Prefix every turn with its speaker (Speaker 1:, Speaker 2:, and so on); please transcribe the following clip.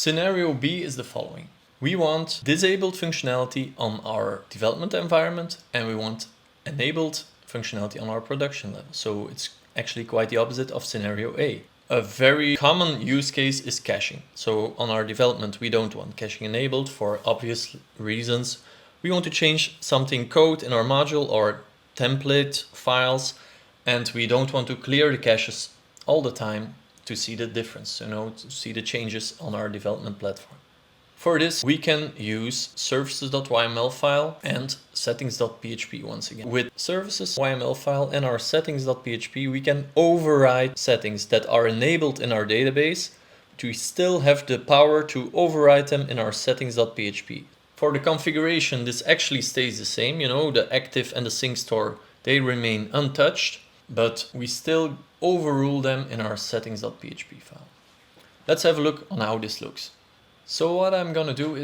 Speaker 1: Scenario B is the following. We want disabled functionality on our development environment and we want enabled functionality on our production level. So it's actually quite the opposite of scenario A. A very common use case is caching. So on our development, we don't want caching enabled for obvious reasons. We want to change something code in our module or template files, and we don't want to clear the caches all the time to see the difference, to see the changes on our development platform. For this, we can use services.yml file and settings.php once again. With services.yml file and our settings.php, we can override settings that are enabled in our database, but we still have the power to override them in our settings.php. For the configuration, this actually stays the same. The active and the sync store, they remain untouched, but we still overrule them in our settings.php file. Let's have a look on how this looks. So what I'm gonna do is